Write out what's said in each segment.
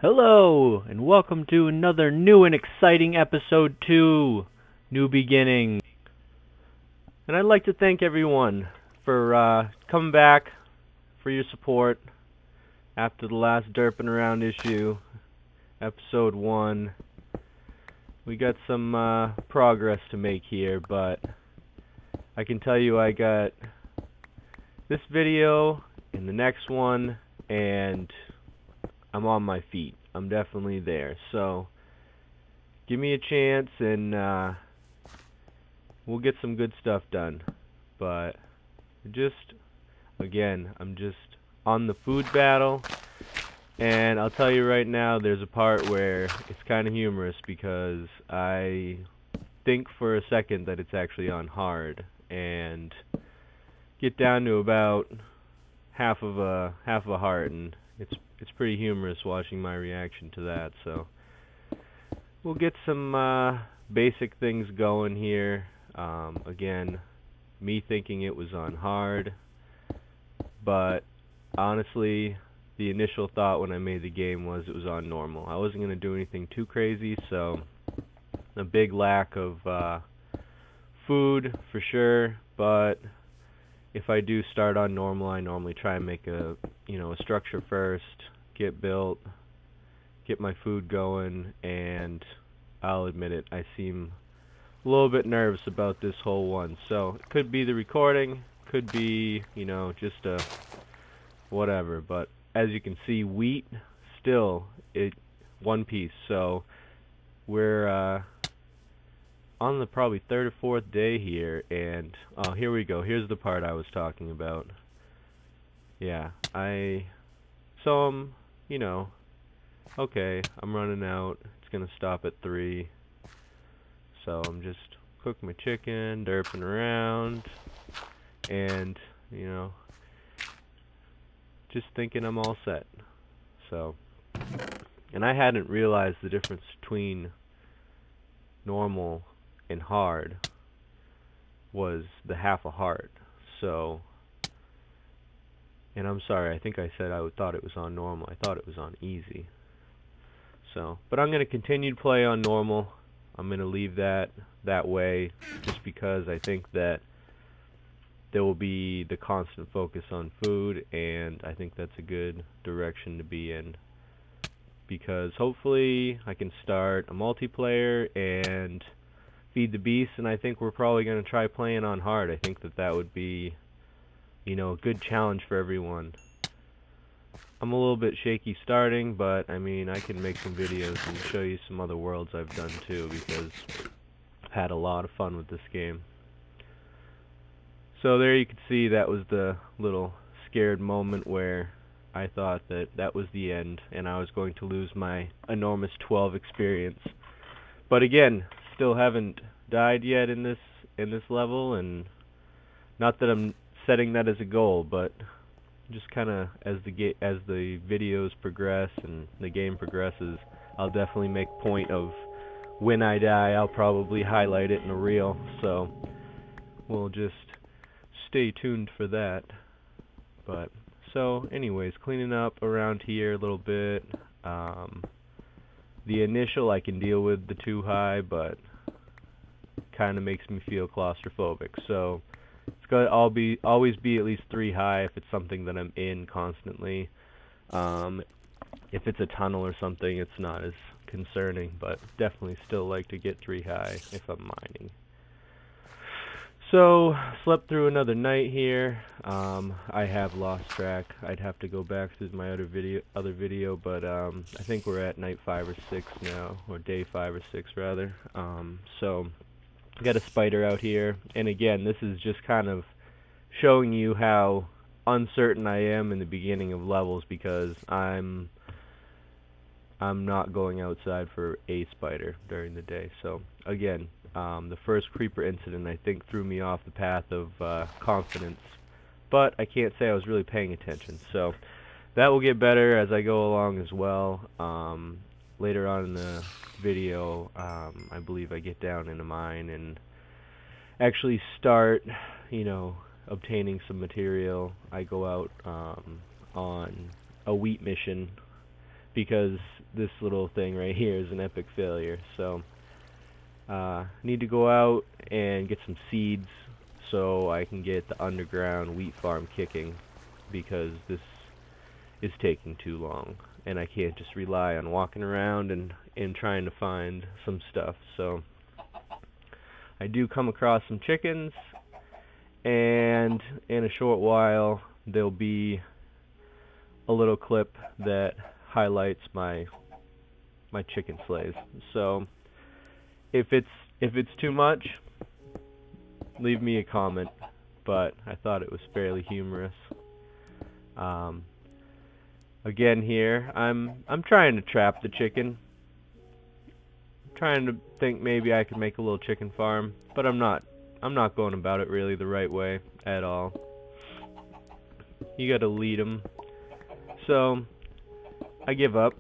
Hello, and welcome to another new and exciting episode 2, New Beginnings. And I'd like to thank everyone for coming back, for your support after the last Derping Around issue, episode 1. We got some progress to make here, but I can tell you I got this video and the next one, and I'm on my feet. I'm definitely there. So give me a chance and we'll get some good stuff done. But I'm just on the food battle, and I'll tell you right now, there's a part where it's kind of humorous because I think for a second that it's actually on hard and get down to about half of a heart, and it's pretty humorous watching my reaction to that. So we'll get some basic things going here. Again, me thinking it was on hard, but honestly, the initial thought when I made the game was it was on normal. I wasn't going to do anything too crazy, so a big lack of food for sure, but if I do start on normal, I normally try and make a structure first, get built, get my food going, and I'll admit it, I seem a little bit nervous about this whole one. So it could be the recording, could be, just a whatever, but as you can see, wheat still one piece. So we're on the probably third or fourth day here, and here we go. Here's the part I was talking about. Yeah, okay, I'm running out. It's gonna stop at 3. So I'm just cooking my chicken, derping around, and just thinking I'm all set. So, and I hadn't realized the difference between normal and hard was the half a heart. So, and I'm sorry, I think I said I thought it was on normal. I thought it was on easy. So, but I'm going to continue to play on normal. I'm going to leave that way just because I think that there will be the constant focus on food, and I think that's a good direction to be in, because hopefully I can start a multiplayer and feed the beast, and I think we're probably going to try playing on hard. I think that would be a good challenge for everyone. I'm a little bit shaky starting, but I mean, I can make some videos and show you some other worlds I've done too, because I've had a lot of fun with this game. So there you can see that was the little scared moment where I thought that was the end and I was going to lose my enormous 12 experience. But again, still haven't died yet in this level, and not that I'm setting that as a goal, but just kind of as the videos progress and the game progresses, I'll definitely make point of when I die. I'll probably highlight it in a reel, so we'll just stay tuned for that. But so anyways, cleaning up around here a little bit. The initial I can deal with the too high, but kind of makes me feel claustrophobic. So it's got to always be at least 3 high if it's something that I'm in constantly. If it's a tunnel or something, it's not as concerning, but definitely still like to get 3 high if I'm mining. So slept through another night here. I have lost track. I'd have to go back through my other video, but I think we're at night 5 or 6 now, or day 5 or 6 rather. So got a spider out here, and again, this is just kind of showing you how uncertain I am in the beginning of levels, because I'm not going outside for a spider during the day. So again, the first creeper incident I think threw me off the path of confidence, but I can't say I was really paying attention. So that will get better as I go along as well. Later on in the video, I believe I get down in a mine and actually start, obtaining some material. I go out on a wheat mission because this little thing right here is an epic failure. So need to go out and get some seeds so I can get the underground wheat farm kicking, because this is taking too long and I can't just rely on walking around and trying to find some stuff. So I do come across some chickens, and in a short while there'll be a little clip that highlights my chicken slays. So if it's too much, leave me a comment, but I thought it was fairly humorous. Again here, I'm trying to trap the chicken. I'm trying to think maybe I could make a little chicken farm, but I'm not going about it really the right way at all. You gotta lead them. So I give up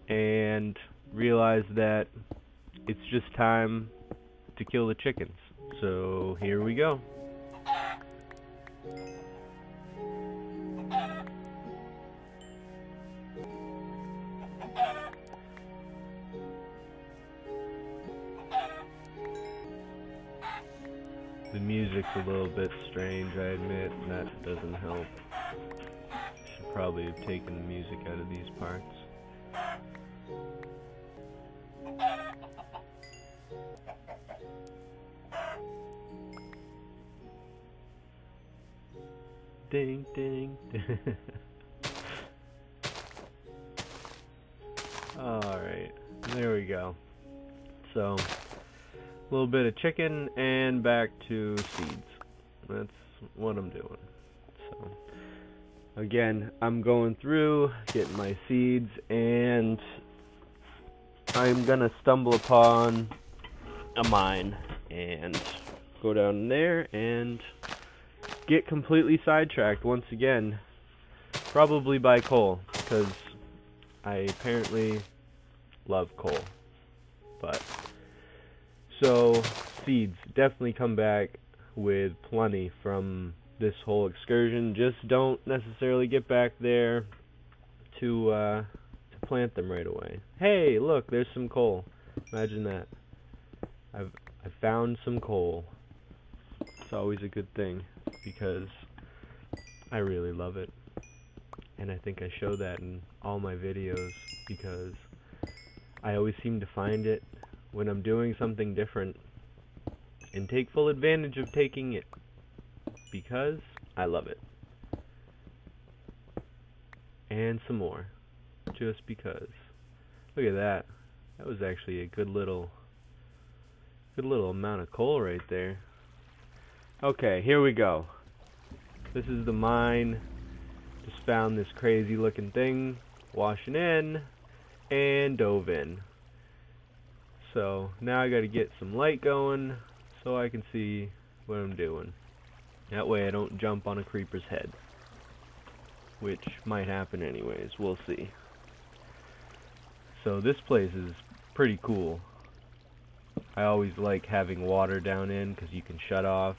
and realize that it's just time to kill the chickens. So here we go. The music's a little bit strange, I admit. That doesn't help. Should probably have taken the music out of these parts. Ding, ding, ding. Alright, there we go. So, a little bit of chicken and back to seeds. That's what I'm doing. So, again, I'm going through, getting my seeds, and I'm gonna stumble upon a mine and go down there and get completely sidetracked once again, probably by coal, because I apparently love coal. But so seeds, definitely come back with plenty from this whole excursion. Just don't necessarily get back there to plant them right away. Hey, look, there's some coal. Imagine that. I found some coal. It's always a good thing, because I really love it, and I think I show that in all my videos, because I always seem to find it when I'm doing something different and take full advantage of taking it, because I love it. And some more, just because. Look at that. That was actually a good little amount of coal right there. Okay, here we go. This is the mine. Just found this crazy looking thing, washing in, and dove in. So now I gotta get some light going so I can see what I'm doing. That way I don't jump on a creeper's head, which might happen anyways. We'll see. So this place is pretty cool. I always like having water down in, because you can shut off.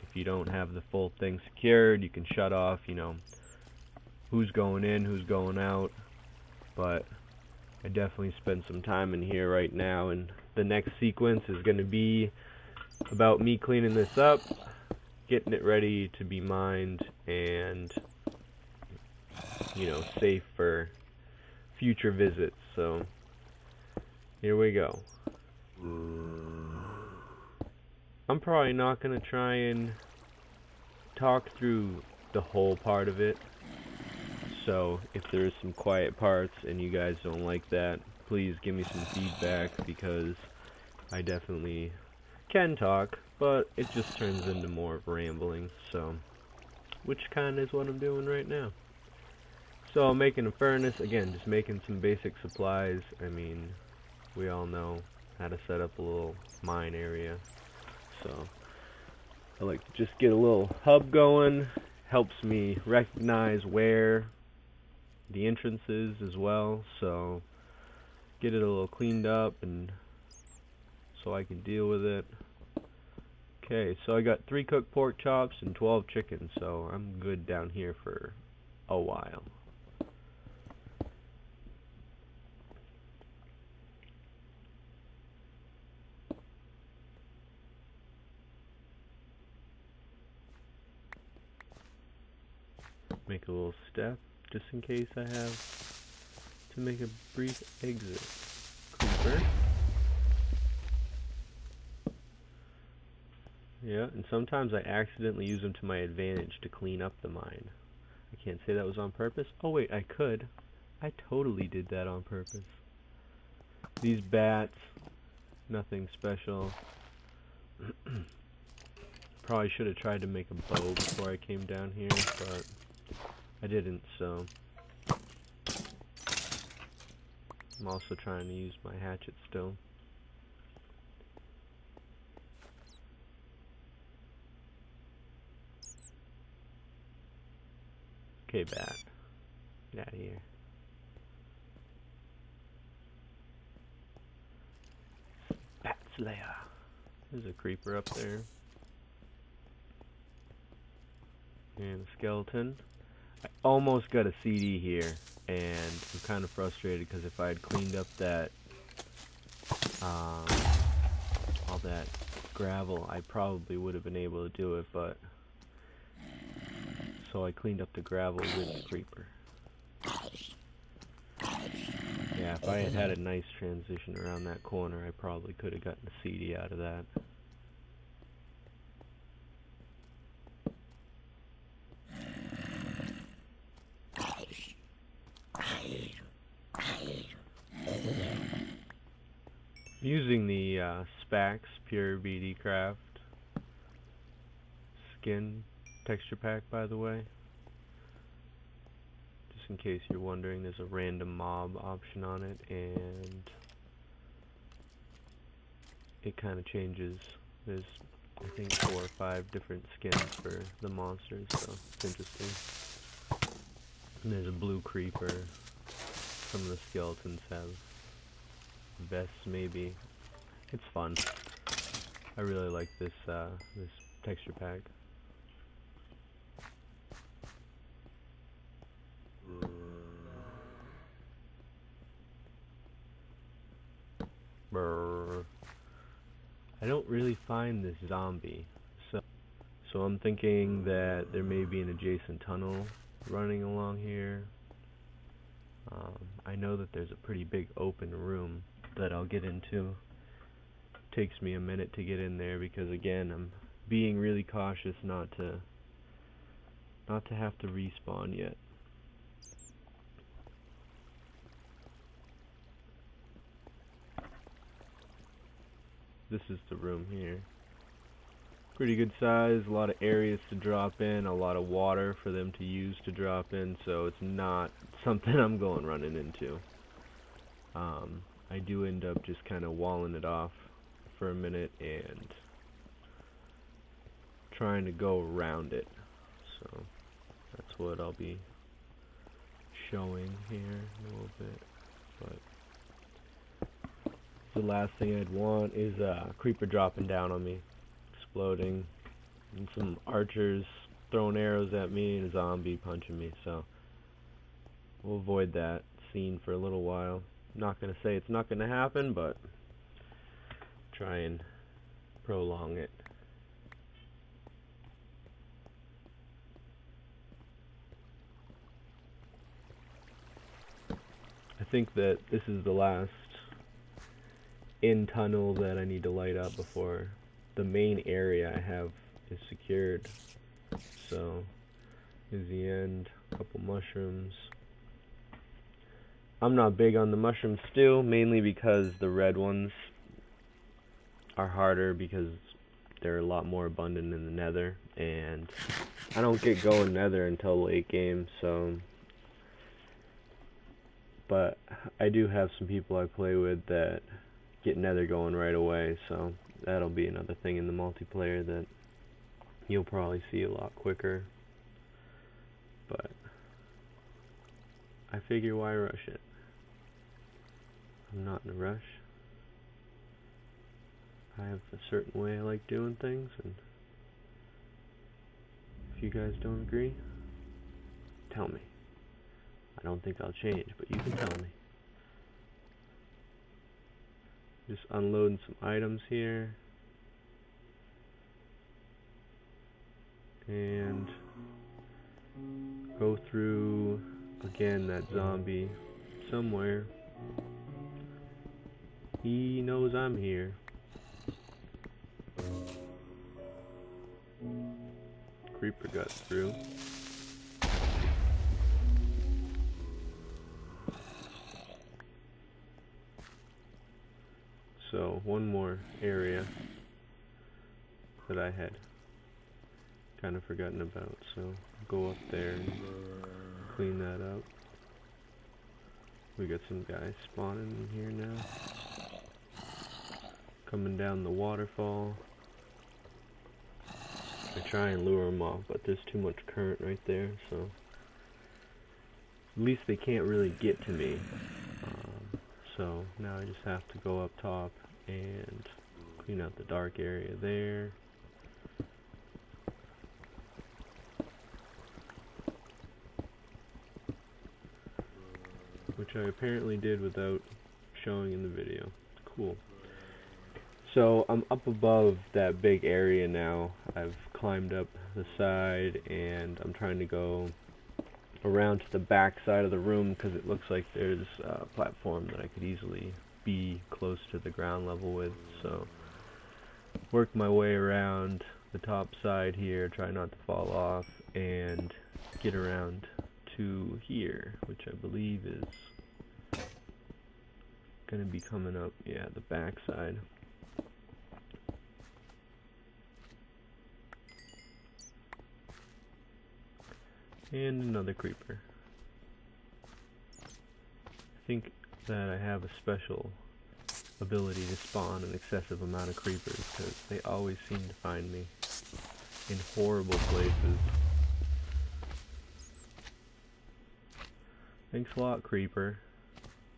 If you don't have the full thing secured, you can shut off, you know, who's going in, who's going out. But I definitely spent some time in here right now, and the next sequence is going to be about me cleaning this up, getting it ready to be mined, and, you know, safe for future visits. So here we go. I'm probably not going to try and talk through the whole part of it, so if there's some quiet parts and you guys don't like that, please give me some feedback, because I definitely can talk, but it just turns into more of rambling, so, which kind of is what I'm doing right now. So I'm making a furnace, again, just making some basic supplies. I mean, we all know how to set up a little mine area. So I like to just get a little hub going. Helps me recognize where the entrance is as well. So get it a little cleaned up, and so I can deal with it. Okay, so I got 3 cooked pork chops and 12 chickens, so I'm good down here for a while. make a little step just in case I have to make a brief exit. Creeper. Yeah, and sometimes I accidentally use them to my advantage to clean up the mine. I can't say that was on purpose. Oh wait, I could. I totally did that on purpose. These bats, nothing special. Probably should have tried to make a bow before I came down here, but I didn't, so I'm also trying to use my hatchet still. Okay, bat. Get out of here. Bat Slayer. There's a creeper up there. And a skeleton. I almost got a CD here, and I'm kind of frustrated because if I had cleaned up that, all that gravel, I probably would have been able to do it, but so I cleaned up the gravel with the creeper. Yeah, if I had had a nice transition around that corner, I probably could have gotten a CD out of that. Using the Spax Pure BD Craft skin texture pack, by the way. Just in case you're wondering, there's a random mob option on it, and it kind of changes. There's, I think, 4 or 5 different skins for the monsters, so it's interesting. And there's a blue creeper. Some of the skeletons have vests, maybe. It's fun. I really like this this texture pack. Brr. I don't really find this zombie, so I'm thinking that there may be an adjacent tunnel running along here. I know that there's a pretty big open room that I'll get into. Takes me a minute to get in there because, again, I'm being really cautious not to have to respawn yet. This is the room here. Pretty good size, a lot of areas to drop in, a lot of water for them to use to drop in, so it's not something I'm going running into. I do end up just kind of walling it off for a minute and trying to go around it. So that's what I'll be showing here a little bit. But the last thing I'd want is a creeper dropping down on me, exploding, and some archers throwing arrows at me and a zombie punching me. So we'll avoid that scene for a little while. I'm not going to say it's not going to happen, but try and prolong it. I think that this is the last in tunnel that I need to light up before the main area I have is secured. So here's the end. A couple mushrooms. I'm not big on the mushroom stew, mainly because the red ones are harder because they're a lot more abundant in the nether, and I don't get going nether until late game, so. But I do have some people I play with that get nether going right away, so that'll be another thing in the multiplayer that you'll probably see a lot quicker. But I figure, why rush it? I'm not in a rush. I have a certain way I like doing things, and if you guys don't agree, tell me. I don't think I'll change, but you can tell me. Just unloading some items here. And go through again that zombie somewhere. He knows I'm here. Creeper got through. So one more area that I had kind of forgotten about, so I'll go up there and clean that up. We got some guys spawning in here now, coming down the waterfall. I try and lure them off, but there's too much current right there, so at least they can't really get to me. So now I just have to go up top and clean out the dark area there. Which I apparently did without showing in the video. Cool. So I'm up above that big area now. I've climbed up the side and I'm trying to go around to the back side of the room because it looks like there's a platform that I could easily be close to the ground level with. So work my way around the top side here, try not to fall off, and get around to here, which I believe is gonna be coming up, yeah, the back side. And another creeper. I think that I have a special ability to spawn an excessive amount of creepers because they always seem to find me in horrible places. Thanks a lot, creeper.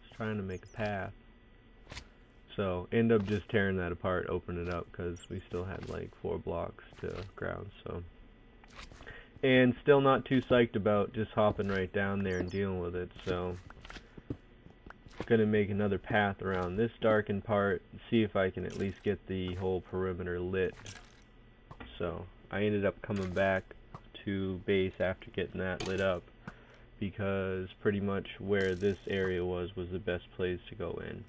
Just trying to make a path. So end up just tearing that apart, open it up because we still had like 4 blocks to ground. So. And still not too psyched about just hopping right down there and dealing with it, so gonna make another path around this darkened part, see if I can at least get the whole perimeter lit. So I ended up coming back to base after getting that lit up because pretty much where this area was the best place to go in.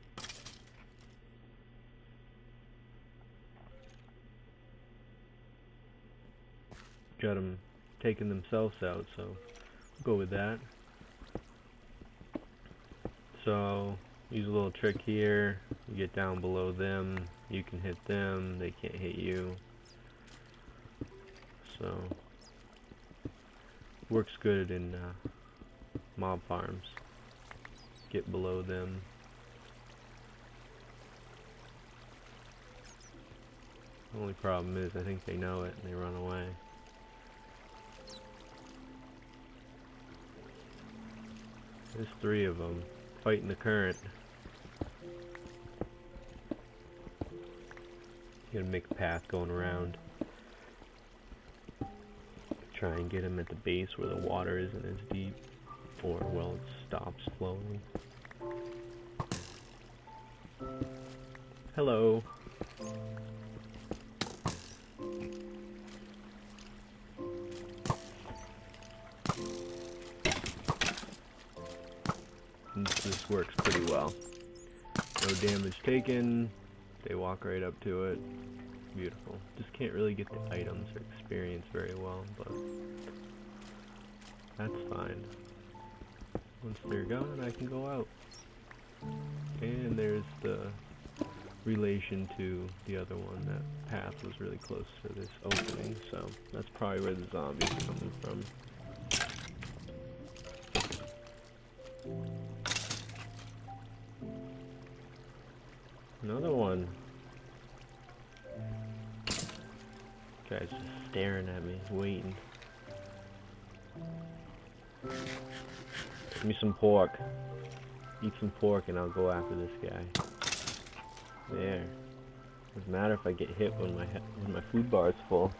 Got them taking themselves out, so we'll go with that. So use a little trick here. You get down below them, you can hit them, they can't hit you. So works good in mob farms. Get below them. The only problem is I think they know it and they run away. There's 3 of them fighting the current. You gotta make a path going around. Try and get them at the base where the water isn't as deep, or well, it stops flowing. Hello. This works pretty well. No damage taken. They walk right up to it. Beautiful. Just can't really get the items or experience very well, but that's fine. Once they're gone, I can go out. And there's the relation to the other one. That path was really close to this opening, so that's probably where the zombies are coming from. Another one. Guy's just staring at me, waiting. Give me some pork. Eat some pork and I'll go after this guy. There. Doesn't matter if I get hit when my food bar is full.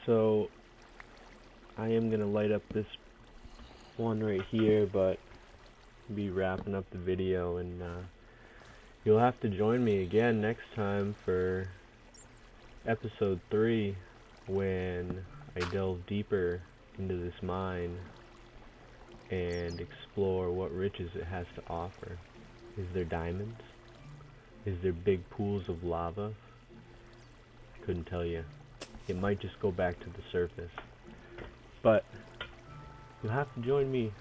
So I am gonna light up this one right here, but be wrapping up the video, and you'll have to join me again next time for episode 3 when I delve deeper into this mine and explore what riches it has to offer. Is there diamonds? Is there big pools of lava? Couldn't tell you. It might just go back to the surface. But you'll have to join me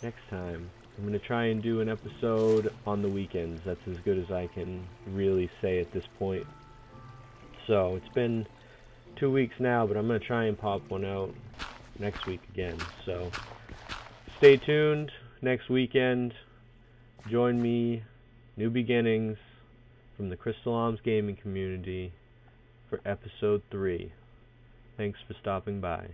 next time. I'm going to try and do an episode on the weekends. That's as good as I can really say at this point. So it's been 2 weeks now, but I'm going to try and pop one out next week again. So stay tuned next weekend. Join me, New Beginnings, from the Crystal Alams gaming community for episode 3. Thanks for stopping by.